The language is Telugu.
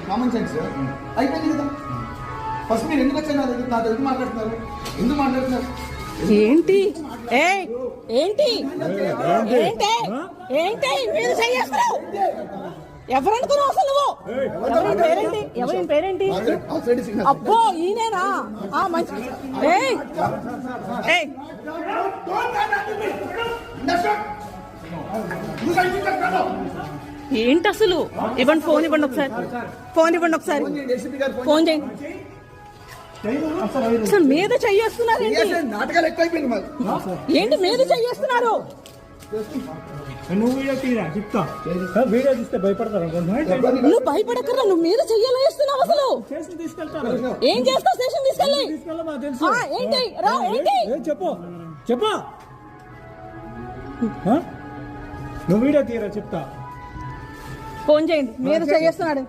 కామన్ సెన్స్ అయిపోయింది కదా. ఫస్ట్ మీరు ఎందుకు వచ్చారు నా దగ్గర? నాతో ఎందుకు మాట్లాడుతున్నారు? ఎందుకు మాట్లాడుతున్నారు? ఏంటి ఏంటి ఏంటి ఏంటి మీరు చేస్తున్నావు? ఎవరనుకున్నావు అసలు నువ్వు? ఎవరి పేరేంటి? అబ్బో ఈయనేనా? మంచి ఏంటి అసలు? ఇవ్వండి ఫోన్, ఇవ్వండి ఒకసారి ఫోన్, ఇవ్వండి ఒకసారి ఫోన్ చేయండి. అసలు మీద చెయ్యేస్తున్నారు నాటకాలు ఎక్కువైపోయింది మరి. ఏంటి మీద చెయ్యేస్తున్నారు? నువ్వు వీడియో తీరా చెప్తా. వీడియో తీస్తే భయపడతారు. నువ్వు భయపడకరా, నువ్వు మీద చెయ్యాలో వేస్తున్నావు. అసలు ఏం చేస్తావు? స్టేషన్ తీసుకెళ్ళి ఏంటి రా ఏంటి చెప్పు చెప్పు. నువ్వు వీడియో తీరా చెప్తా. ఫోన్ చేయండి. మీద చెయ్యేస్తున్నాడు.